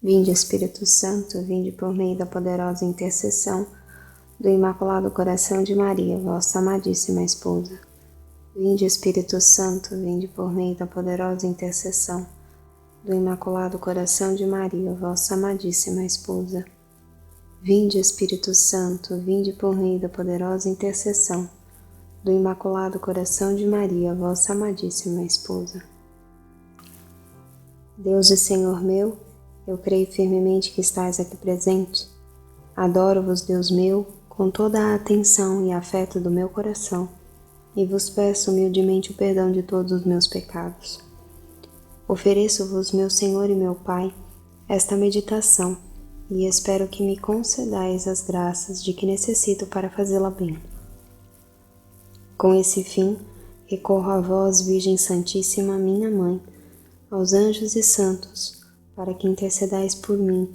Vinde, Espírito Santo, vinde por meio da poderosa intercessão do Imaculado Coração de Maria, vossa amadíssima esposa. Vinde, Espírito Santo, vinde por meio da poderosa intercessão do Imaculado Coração de Maria, vossa amadíssima esposa. Vinde, Espírito Santo, vinde por meio da poderosa intercessão do Imaculado Coração de Maria, vossa amadíssima esposa. Deus e Senhor meu, eu creio firmemente que estais aqui presente. Adoro-vos, Deus meu, com toda a atenção e afeto do meu coração, e vos peço humildemente o perdão de todos os meus pecados. Ofereço-vos, meu Senhor e meu Pai, esta meditação, e espero que me concedais as graças de que necessito para fazê-la bem. Com esse fim, recorro a vós, Virgem Santíssima, minha Mãe, aos anjos e santos, para que intercedais por mim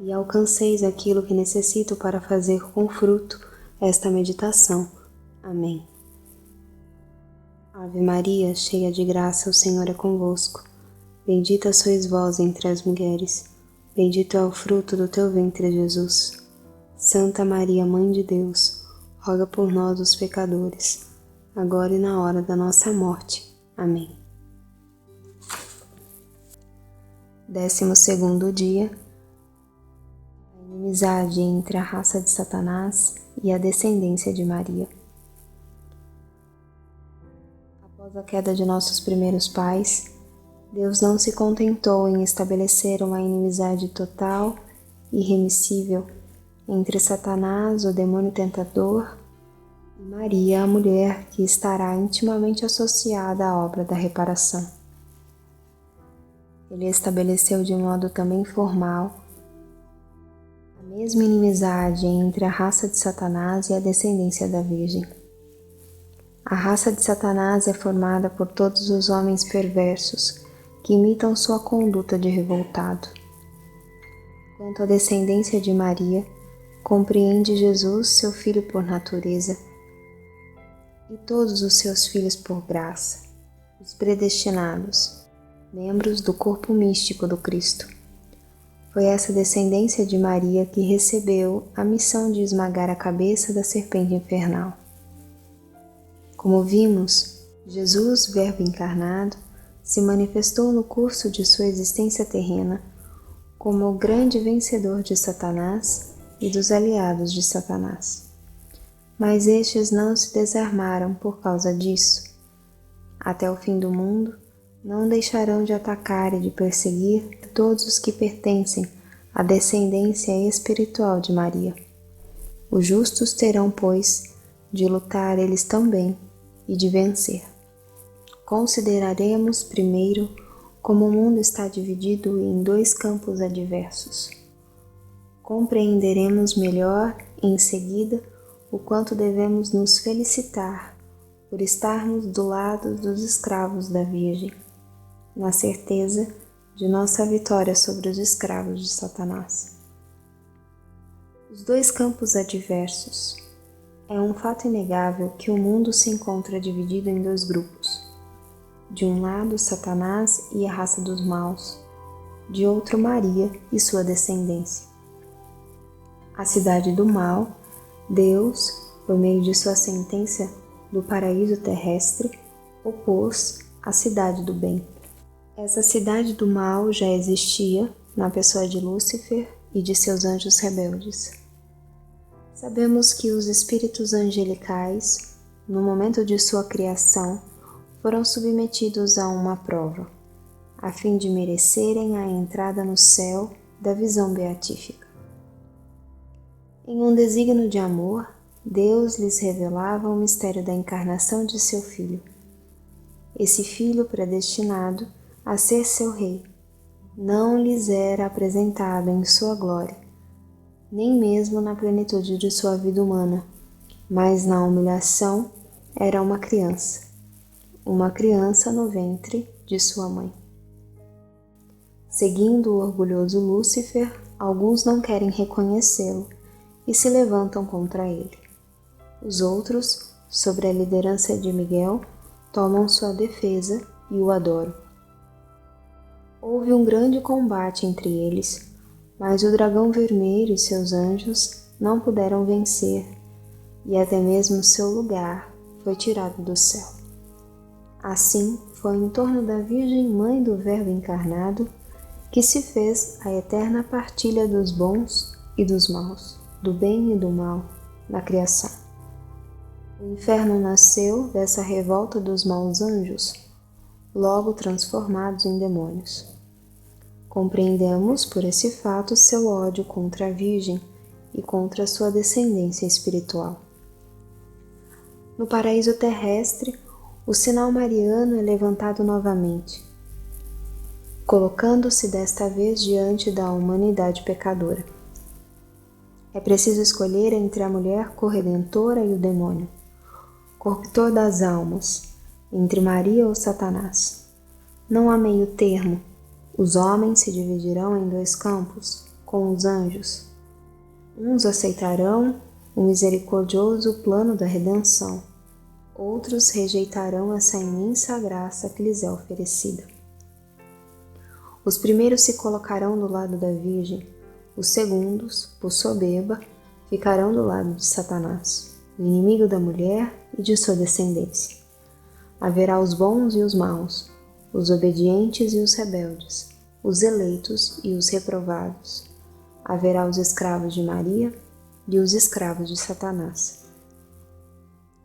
e alcanceis aquilo que necessito para fazer com fruto esta meditação. Amém. Ave Maria, cheia de graça, o Senhor é convosco. Bendita sois vós entre as mulheres, bendito é o fruto do teu ventre, Jesus. Santa Maria, Mãe de Deus, roga por nós, os pecadores, agora e na hora da nossa morte. Amém. 12º dia. A inimizade entre a raça de Satanás e a descendência de Maria. Após a queda de nossos primeiros pais, Deus não se contentou em estabelecer uma inimizade total e irremissível entre Satanás, o demônio tentador, e Maria, a mulher que estará intimamente associada à obra da reparação. Ele estabeleceu de modo também formal a mesma inimizade entre a raça de Satanás e a descendência da Virgem. A raça de Satanás é formada por todos os homens perversos que imitam sua conduta de revoltado. Quanto à descendência de Maria, compreende Jesus, seu filho por natureza, e todos os seus filhos por graça, os predestinados, membros do corpo místico do Cristo. Foi essa descendência de Maria que recebeu a missão de esmagar a cabeça da serpente infernal. Como vimos, Jesus, Verbo encarnado, se manifestou no curso de sua existência terrena como o grande vencedor de Satanás e dos aliados de Satanás. Mas estes não se desarmaram por causa disso. Até o fim do mundo, não deixarão de atacar e de perseguir todos os que pertencem à descendência espiritual de Maria. Os justos terão, pois, de lutar eles também e de vencer. Consideraremos primeiro como o mundo está dividido em dois campos adversos. Compreenderemos melhor, em seguida, o quanto devemos nos felicitar por estarmos do lado dos escravos da Virgem, na certeza de nossa vitória sobre os escravos de Satanás. Os dois campos adversos. É um fato inegável que o mundo se encontra dividido em dois grupos. De um lado, Satanás e a raça dos maus, de outro, Maria e sua descendência. A cidade do mal, Deus, por meio de sua sentença do paraíso terrestre, opôs à cidade do bem. Essa cidade do mal já existia na pessoa de Lúcifer e de seus anjos rebeldes. Sabemos que os espíritos angelicais, no momento de sua criação, foram submetidos a uma prova, a fim de merecerem a entrada no céu da visão beatífica. Em um desígnio de amor, Deus lhes revelava o mistério da encarnação de seu Filho. Esse Filho predestinado a ser seu Rei, não lhes era apresentado em sua glória, nem mesmo na plenitude de sua vida humana, mas na humilhação era uma criança no ventre de sua mãe. Seguindo o orgulhoso Lúcifer, alguns não querem reconhecê-lo e se levantam contra ele. Os outros, sob a liderança de Miguel, tomam sua defesa e o adoram. Houve um grande combate entre eles, Mas o dragão vermelho e seus anjos não puderam vencer, e até mesmo seu lugar foi tirado do céu. Assim, foi em torno da Virgem Mãe do Verbo encarnado que se fez a eterna partilha dos bons e dos maus, do bem e do mal, na criação. O inferno nasceu dessa revolta dos maus anjos, logo transformados em demônios. Compreendemos por esse fato seu ódio contra a Virgem e contra a sua descendência espiritual. No paraíso terrestre, o sinal mariano é levantado novamente, colocando-se desta vez diante da humanidade pecadora. É preciso escolher entre a mulher corredentora e o demônio, corruptor das almas, entre Maria ou Satanás. Não há meio termo. Os homens se dividirão em dois campos, com os anjos. Uns aceitarão o misericordioso plano da redenção, outros rejeitarão essa imensa graça que lhes é oferecida. Os primeiros se colocarão do lado da Virgem, os segundos, por soberba, ficarão do lado de Satanás, o inimigo da mulher e de sua descendência. Haverá os bons e os maus, os obedientes e os rebeldes, os eleitos e os reprovados. Haverá os escravos de Maria e os escravos de Satanás.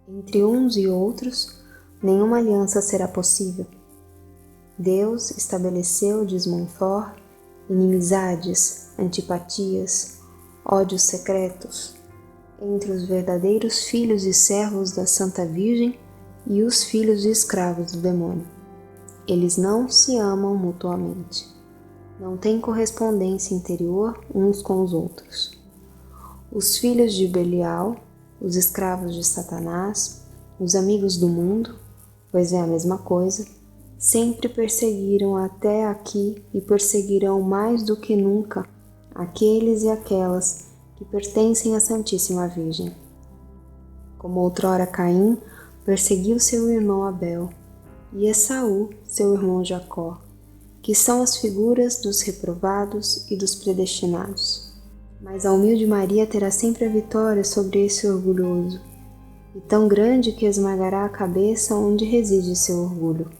Entre uns e outros, nenhuma aliança será possível. Deus estabeleceu de Montfort inimizades, antipatias, ódios secretos entre os verdadeiros filhos e servos da Santa Virgem e os filhos e escravos do demônio. Eles não se amam mutuamente, não têm correspondência interior uns com os outros. Os filhos de Belial, os escravos de Satanás, os amigos do mundo, pois é a mesma coisa, sempre perseguiram até aqui e perseguirão mais do que nunca aqueles e aquelas que pertencem à Santíssima Virgem. Como outrora Caim perseguiu seu irmão Abel e Esaú seu irmão Jacó, que são as figuras dos reprovados e dos predestinados. Mas a humilde Maria terá sempre a vitória sobre esse orgulhoso, e tão grande que esmagará a cabeça onde reside seu orgulho.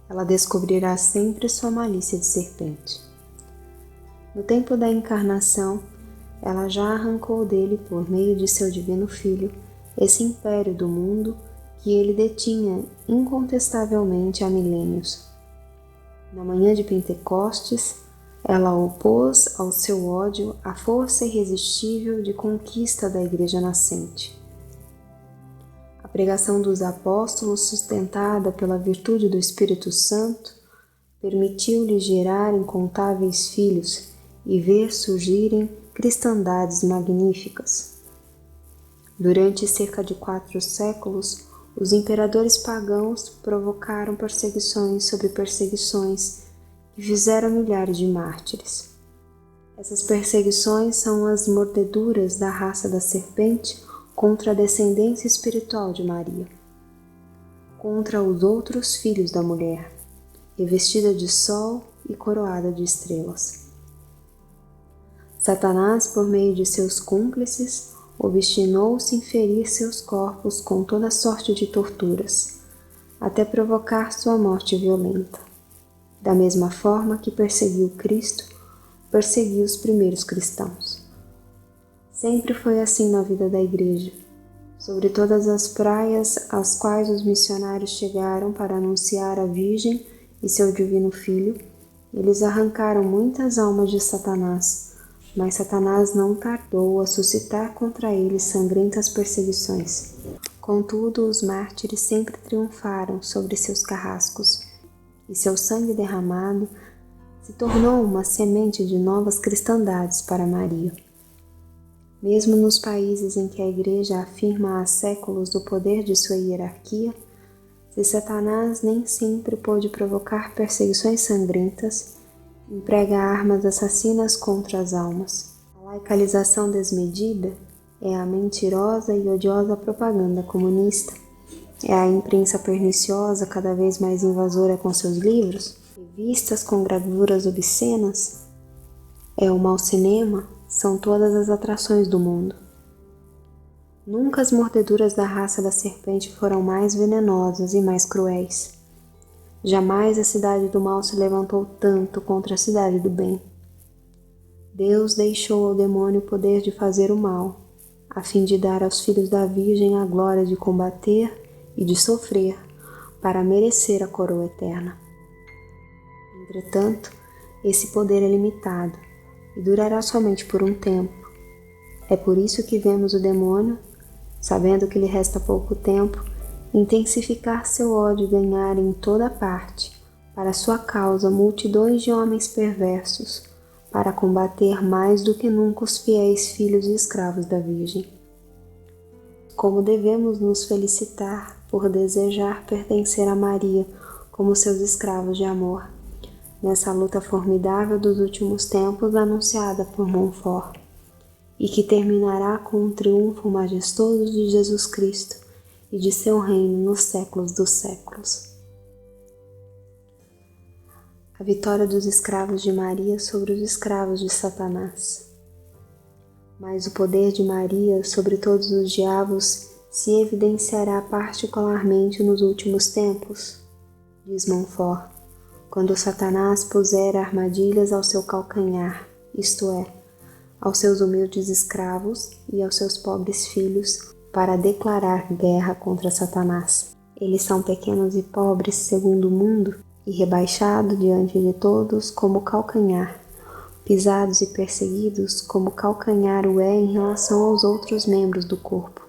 Ela descobrirá sempre sua malícia de serpente. No tempo da encarnação, ela já arrancou dele, por meio de seu divino Filho, esse império do mundo que ele detinha incontestavelmente há milênios. Na manhã de Pentecostes, ela opôs ao seu ódio a força irresistível de conquista da Igreja nascente. A pregação dos apóstolos, sustentada pela virtude do Espírito Santo, permitiu-lhe gerar incontáveis filhos e ver surgirem cristandades magníficas. Durante cerca de 4 séculos, os imperadores pagãos provocaram perseguições sobre perseguições e fizeram milhares de mártires. Essas perseguições são as mordeduras da raça da serpente contra a descendência espiritual de Maria, contra os outros filhos da mulher, revestida de sol e coroada de estrelas. Satanás, por meio de seus cúmplices, obstinou-se em ferir seus corpos com toda sorte de torturas, até provocar sua morte violenta. Da mesma forma que perseguiu Cristo, perseguiu os primeiros cristãos. Sempre foi assim na vida da Igreja. Sobre todas as praias às quais os missionários chegaram para anunciar a Virgem e seu divino Filho, eles arrancaram muitas almas de Satanás, mas Satanás não tardou a suscitar contra eles sangrentas perseguições. Contudo, os mártires sempre triunfaram sobre seus carrascos, e seu sangue derramado se tornou uma semente de novas cristandades para Maria. Mesmo nos países em que a Igreja afirma há séculos o poder de sua hierarquia, se Satanás nem sempre pôde provocar perseguições sangrentas, emprega armas assassinas contra as almas. A laicalização desmedida é a mentirosa e odiosa propaganda comunista. É a imprensa perniciosa cada vez mais invasora com seus livros, revistas com gravuras obscenas. é o mau cinema, são todas as atrações do mundo. Nunca as mordeduras da raça da serpente foram mais venenosas e mais cruéis. Jamais a cidade do mal se levantou tanto contra a cidade do bem. Deus deixou ao demônio o poder de fazer o mal, a fim de dar aos filhos da Virgem a glória de combater e de sofrer para merecer a coroa eterna. Entretanto, esse poder é limitado e durará somente por um tempo. É por isso que vemos o demônio, sabendo que lhe resta pouco tempo, intensificar seu ódio e ganhar em toda parte, para sua causa, multidões de homens perversos, para combater mais do que nunca os fiéis filhos e escravos da Virgem. Como devemos nos felicitar por desejar pertencer a Maria como seus escravos de amor, nessa luta formidável dos últimos tempos anunciada por Montfort, e que terminará com um triunfo majestoso de Jesus Cristo e de seu reino nos séculos dos séculos. A vitória dos escravos de Maria sobre os escravos de Satanás. Mas o poder de Maria sobre todos os diabos se evidenciará particularmente nos últimos tempos, diz Montfort, quando Satanás puser armadilhas ao seu calcanhar, isto é, aos seus humildes escravos e aos seus pobres filhos, para declarar guerra contra Satanás. Eles são pequenos e pobres segundo o mundo e rebaixados diante de todos como calcanhar, pisados e perseguidos como calcanhar o é em relação aos outros membros do corpo.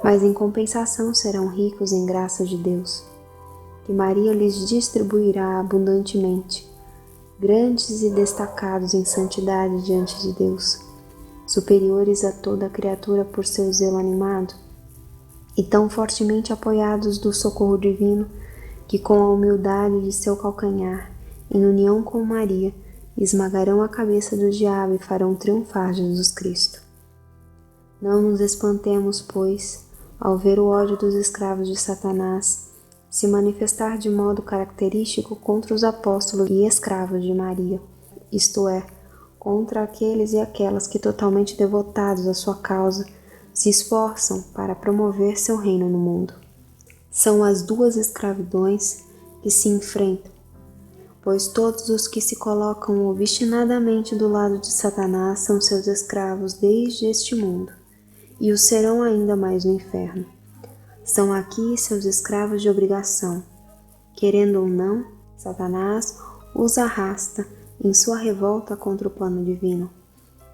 Mas em compensação serão ricos em graça de Deus, que Maria lhes distribuirá abundantemente, grandes e destacados em santidade diante de Deus, superiores a toda criatura por seu zelo animado, e tão fortemente apoiados do socorro divino, que com a humildade de seu calcanhar, em união com Maria, esmagarão a cabeça do diabo e farão triunfar Jesus Cristo. Não nos espantemos, pois, ao ver o ódio dos escravos de Satanás se manifestar de modo característico contra os apóstolos e escravos de Maria, isto é, contra aqueles e aquelas que, totalmente devotados à sua causa, se esforçam para promover seu reino no mundo. São as duas escravidões que se enfrentam, pois todos os que se colocam obstinadamente do lado de Satanás são seus escravos desde este mundo, e o serão ainda mais no inferno. São aqui seus escravos de obrigação. Querendo ou não, Satanás os arrasta em sua revolta contra o plano divino,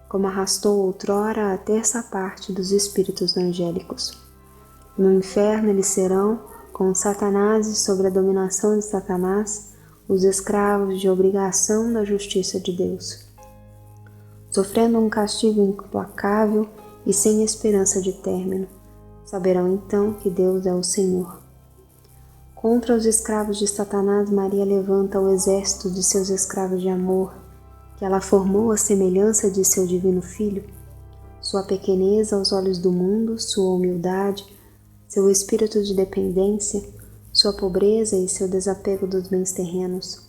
como arrastou outrora a terça parte dos espíritos angélicos. No inferno eles serão, com Satanás e sob a dominação de Satanás, os escravos de obrigação da justiça de Deus, sofrendo um castigo implacável e sem esperança de término. Saberão então que Deus é o Senhor. Contra os escravos de Satanás, Maria levanta o exército de seus escravos de amor, que ela formou à semelhança de seu divino Filho. Sua pequeneza aos olhos do mundo, sua humildade, seu espírito de dependência, sua pobreza e seu desapego dos bens terrenos,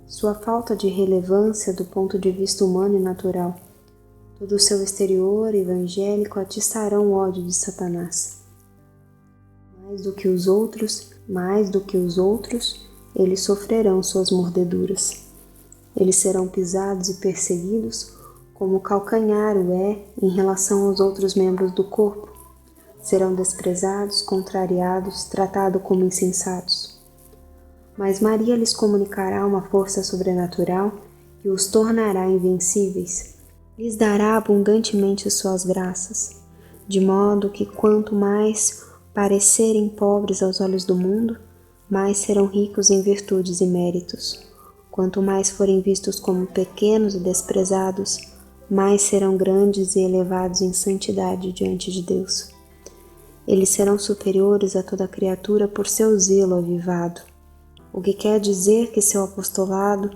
sua falta de relevância do ponto de vista humano e natural, todo o seu exterior evangélico atiçarão o ódio de Satanás. Mais do que os outros, eles sofrerão suas mordeduras. Eles serão pisados e perseguidos como o calcanhar o é em relação aos outros membros do corpo. Serão desprezados, contrariados, tratados como insensatos. Mas Maria lhes comunicará uma força sobrenatural que os tornará invencíveis. Lhes dará abundantemente suas graças, de modo que quanto mais parecerem pobres aos olhos do mundo, mais serão ricos em virtudes e méritos. Quanto mais forem vistos como pequenos e desprezados, mais serão grandes e elevados em santidade diante de Deus. Eles serão superiores a toda criatura por seu zelo avivado, o que quer dizer que seu apostolado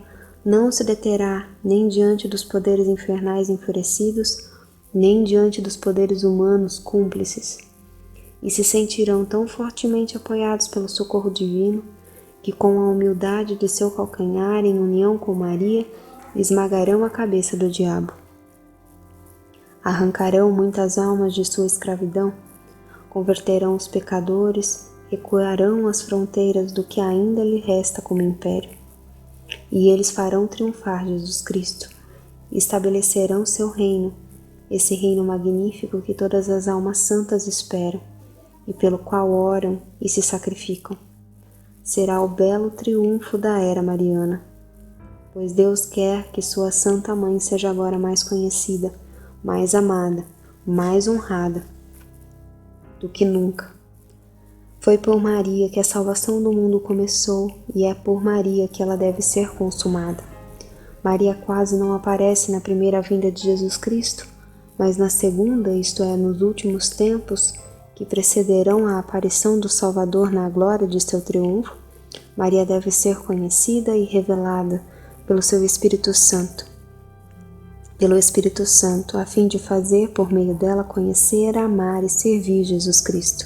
não se deterá nem diante dos poderes infernais enfurecidos, nem diante dos poderes humanos cúmplices, e se sentirão tão fortemente apoiados pelo socorro divino, que com a humildade de seu calcanhar em união com Maria, esmagarão a cabeça do diabo. Arrancarão muitas almas de sua escravidão, converterão os pecadores, recuarão as fronteiras do que ainda lhe resta como império. E eles farão triunfar Jesus Cristo, e estabelecerão seu reino, esse reino magnífico que todas as almas santas esperam, e pelo qual oram e se sacrificam. Será o belo triunfo da era mariana, pois Deus quer que sua Santa Mãe seja agora mais conhecida, mais amada, mais honrada do que nunca. Foi por Maria que a salvação do mundo começou e é por Maria que ela deve ser consumada. Maria quase não aparece na primeira vinda de Jesus Cristo, mas na segunda, isto é, nos últimos tempos, que precederão a aparição do Salvador na glória de seu triunfo, Maria deve ser conhecida e revelada pelo seu Espírito Santo. Pelo Espírito Santo, a fim de fazer, por meio dela, conhecer, amar e servir Jesus Cristo.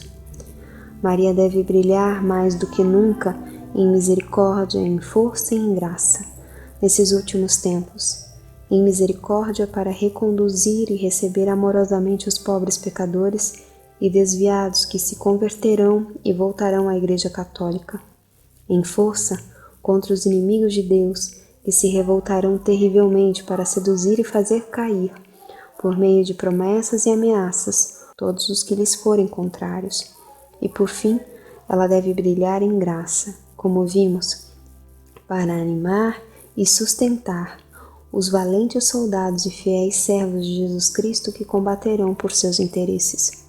Maria deve brilhar mais do que nunca em misericórdia, em força e em graça, nesses últimos tempos. Em misericórdia para reconduzir e receber amorosamente os pobres pecadores e desviados que se converterão e voltarão à Igreja Católica. Em força contra os inimigos de Deus que se revoltarão terrivelmente para seduzir e fazer cair, por meio de promessas e ameaças, todos os que lhes forem contrários. E por fim, ela deve brilhar em graça, como vimos, para animar e sustentar os valentes soldados e fiéis servos de Jesus Cristo que combaterão por seus interesses.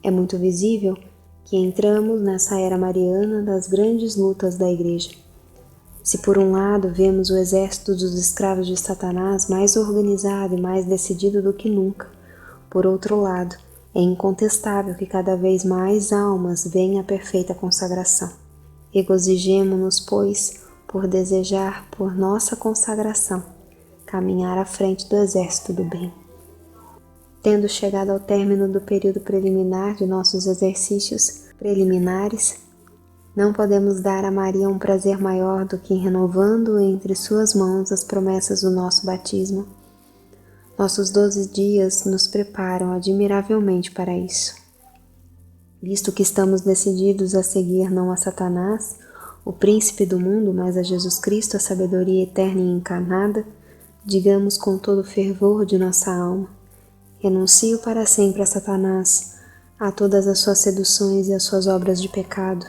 É muito visível que entramos nessa era mariana das grandes lutas da Igreja. Se por um lado vemos o exército dos escravos de Satanás mais organizado e mais decidido do que nunca, por outro lado, é incontestável que cada vez mais almas veem a perfeita consagração. Regozijemo-nos, pois, por desejar, por nossa consagração, caminhar à frente do exército do bem. Tendo chegado ao término do período preliminar de nossos exercícios preliminares, não podemos dar a Maria um prazer maior do que renovando entre suas mãos as promessas do nosso batismo. Nossos 12 dias nos preparam admiravelmente para isso. Visto que estamos decididos a seguir não a Satanás, o príncipe do mundo, mas a Jesus Cristo, a sabedoria eterna e encarnada, digamos com todo o fervor de nossa alma: renuncio para sempre a Satanás, a todas as suas seduções e as suas obras de pecado,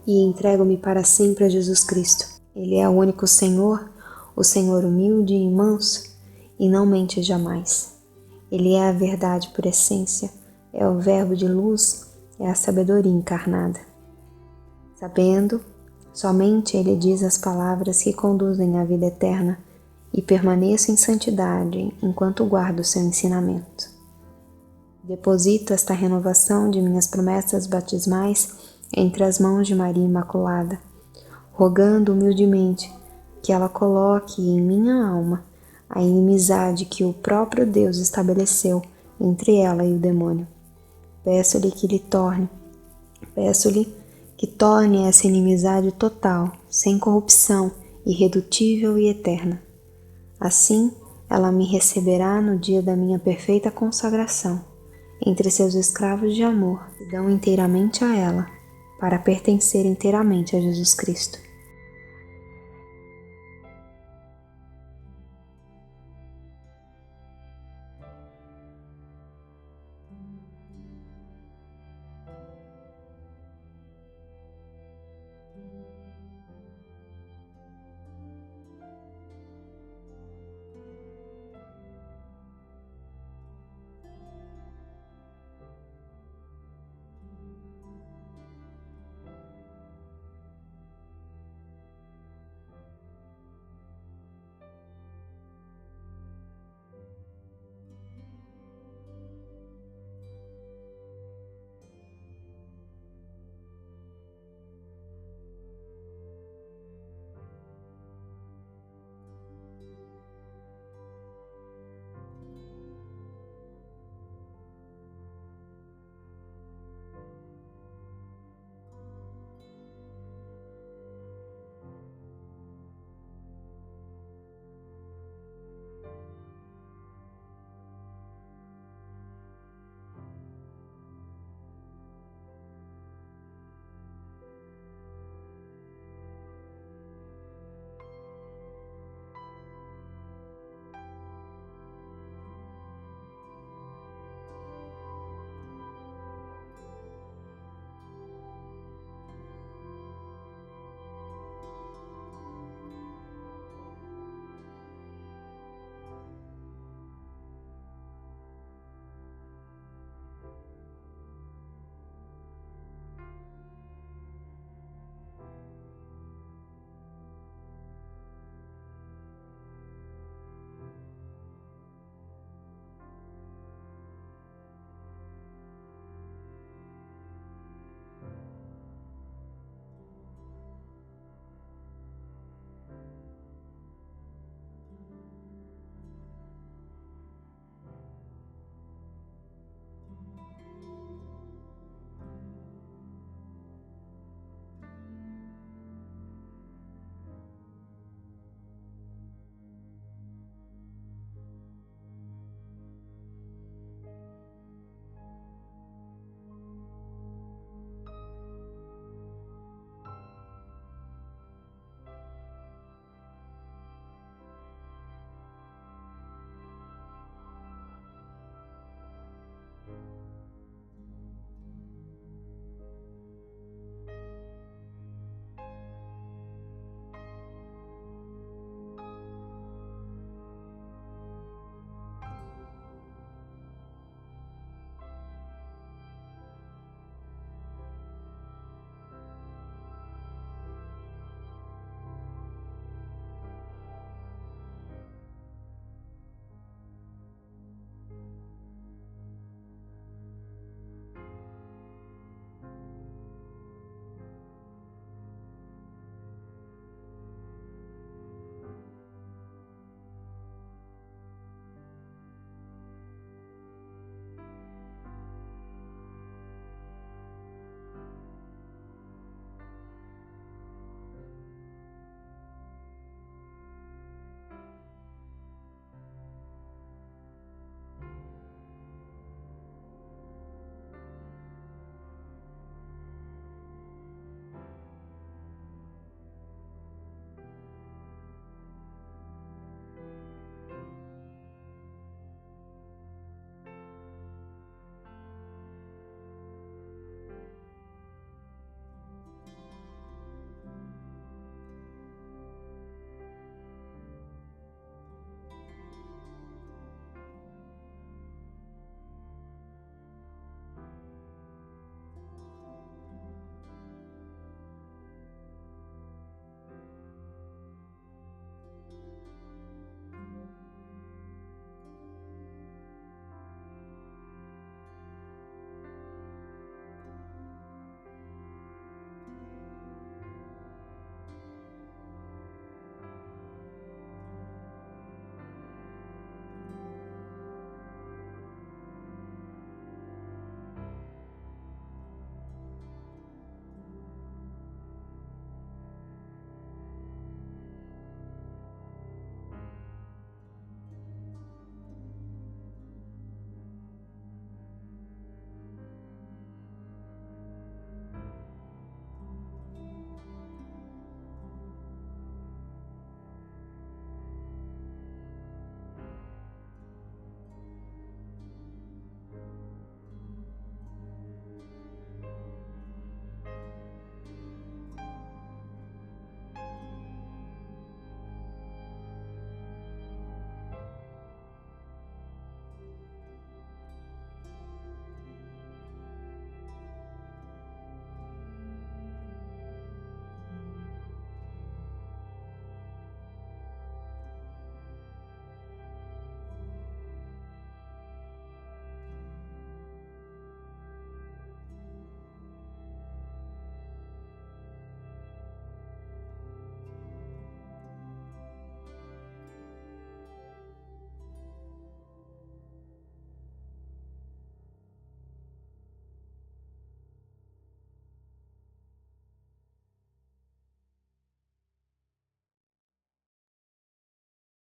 e entrego-me para sempre a Jesus Cristo. Ele é o único Senhor, o Senhor humilde e manso, e não mente jamais. Ele é a verdade por essência, é o verbo de luz, é a sabedoria encarnada. Sabendo, somente Ele diz as palavras que conduzem à vida eterna, e permaneço em santidade enquanto guardo seu ensinamento. Deposito esta renovação de minhas promessas batismais entre as mãos de Maria Imaculada, rogando humildemente que ela coloque em minha alma a inimizade que o próprio Deus estabeleceu entre ela e o demônio. Peço-lhe que torne essa inimizade total, sem corrupção, irredutível e eterna. Assim, ela me receberá no dia da minha perfeita consagração, entre seus escravos de amor, que dão inteiramente a ela, para pertencer inteiramente a Jesus Cristo.